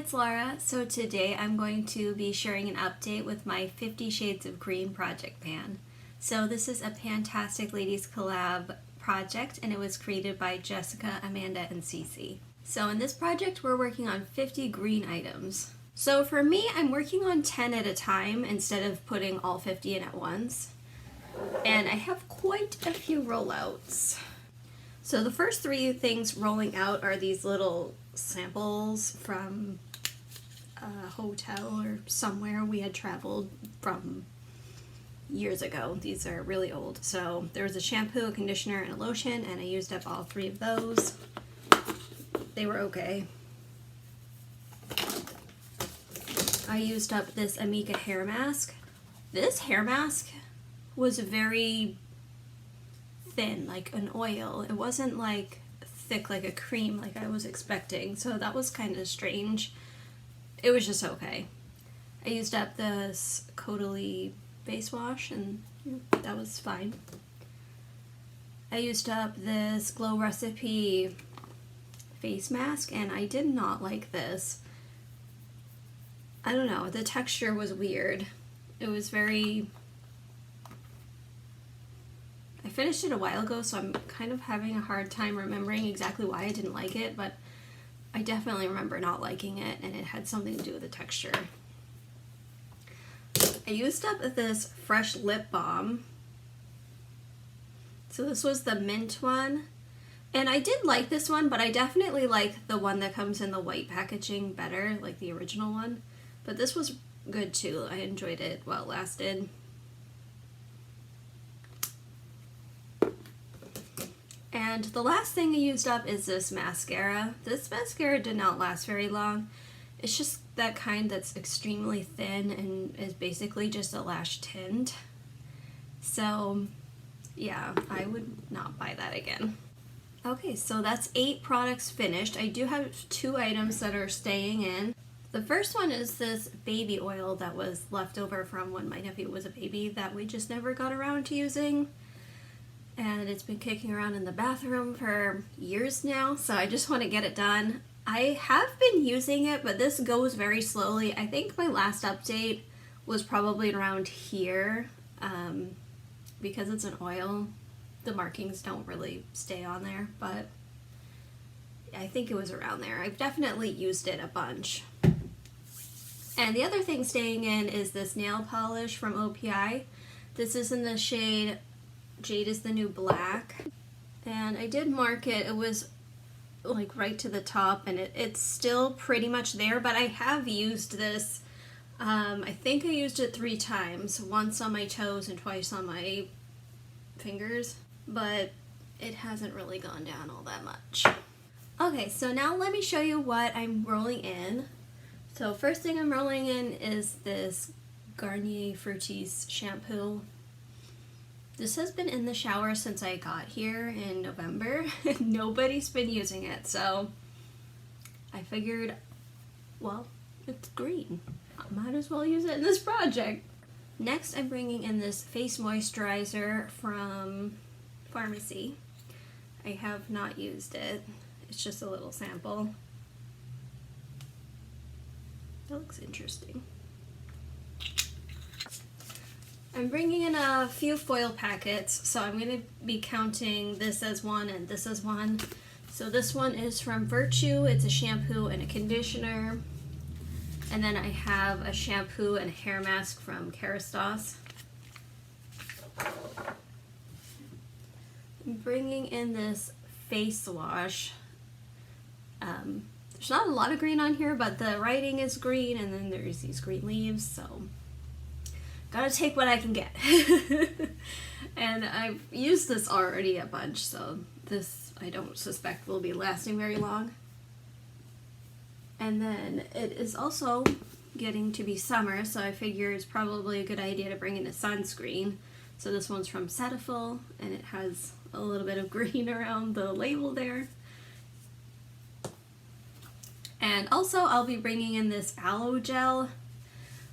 it's Laura. So today I'm going to be sharing an update with my 50 Shades of Green project pan. So this is a Fantastic Ladies collab project and it was created by Jessica, Amanda, and Cece. So in this project we're working on 50 green items. So for me, I'm working on 10 at a time instead of putting all 50 in at once. And I have quite a few rollouts. So the first three things rolling out are these little samples from a hotel or somewhere we had traveled from years ago. These are really old. So there was a shampoo, a conditioner, and a lotion, and I used up all three of those. They were okay. I used up this Amika hair mask. This hair mask was very thin, like an oil. It wasn't like thick like a cream like I was expecting, so that was kind of strange. It was just okay. I used up this Caudalie face wash and that was fine. I used up this Glow Recipe face mask and I did not like this. I don't know, the texture was weird. It was very... I finished it a while ago, so I'm kind of having a hard time remembering exactly why I didn't like it, but I definitely remember not liking it, and it had something to do with the texture. I used up this fresh lip balm. So this was the mint one, and I did like this one, but I definitely like the one that comes in the white packaging better, like the original one. But this was good too. I enjoyed it while it lasted. And the last thing I used up is this mascara. This mascara did not last very long. It's just that kind that's extremely thin and is basically just a lash tint. So yeah, I would not buy that again. Okay, so that's 8 products finished. I do have 2 items that are staying in. The first one is this baby oil that was left over from when my nephew was a baby that we just never got around to using. And it's been kicking around in the bathroom for years now, so I just want to get it done. I have been using it, but this goes very slowly. I think my last update was probably around here. Because it's an oil, the markings don't really stay on there, but I think it was around there. I've definitely used it a bunch. And the other thing staying in is this nail polish from OPI. This is in the shade Jade is the New Black, and I did mark it. It was like right to the top, and it's still pretty much there, but I have used this. I think I used it 3 times, once on my toes and twice on my fingers, but it hasn't really gone down all that much. Okay, so now let me show you what I'm rolling in. So first thing I'm rolling in is this Garnier Fructis shampoo. This has been in the shower since I got here in November. Nobody's been using it, so I figured, well, it's green. I might as well use it in this project. Next, I'm bringing in this face moisturizer from Pharmacy. I have not used it. It's just a little sample. That looks interesting. I'm bringing in a few foil packets, so I'm going to be counting this as one and this as one. So this one is from Virtue. It's a shampoo and a conditioner. And then I have a shampoo and a hair mask from Kerastase. I'm bringing in this face wash. There's not a lot of green on here, but the writing is green, and then there's these green leaves, so gotta take what I can get. And I've used this already a bunch, so this I don't suspect will be lasting very long. And then it is also getting to be summer, so I figure it's probably a good idea to bring in a sunscreen. So this one's from Cetaphil, and it has a little bit of green around the label there. And also I'll be bringing in this Aloe Gel.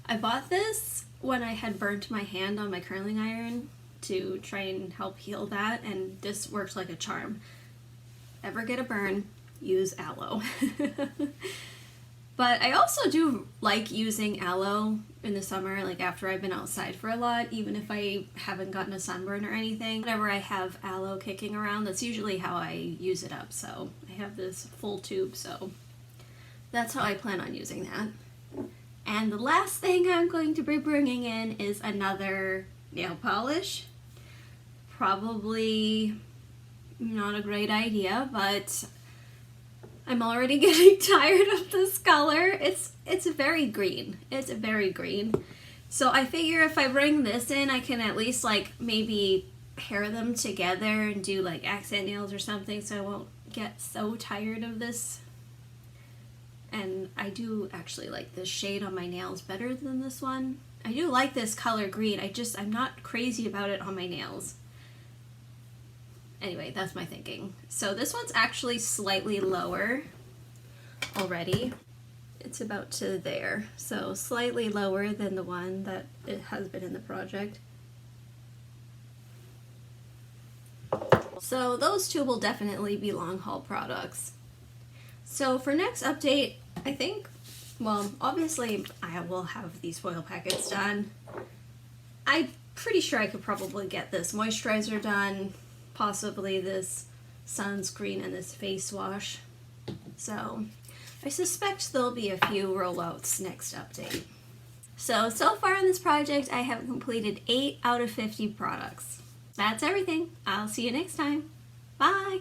I bought this when I had burnt my hand on my curling iron to try and help heal that, and this worked like a charm. Ever get a burn, use aloe. But I also do like using aloe in the summer, like after I've been outside for a lot, even if I haven't gotten a sunburn or anything. Whenever I have aloe kicking around, that's usually how I use it up. So I have this full tube, so that's how I plan on using that. And the last thing I'm going to be bringing in is another nail polish. Probably not a great idea, but I'm already getting tired of this color. It's very green. It's very green. So I figure if I bring this in, I can at least like maybe pair them together and do like accent nails or something, so I won't get so tired of this. And I do actually like this shade on my nails better than this one. I do like this color green. I'm not crazy about it on my nails. Anyway, that's my thinking. So this one's actually slightly lower already. It's about to there. So slightly lower than the one that it has been in the project. So those two will definitely be long haul products. So for next update, I think, well, obviously I will have these foil packets done. I'm pretty sure I could probably get this moisturizer done, possibly this sunscreen and this face wash. So I suspect there'll be a few rollouts next update. So far in this project, I have completed 8 out of 50 products. That's everything. I'll see you next time. Bye!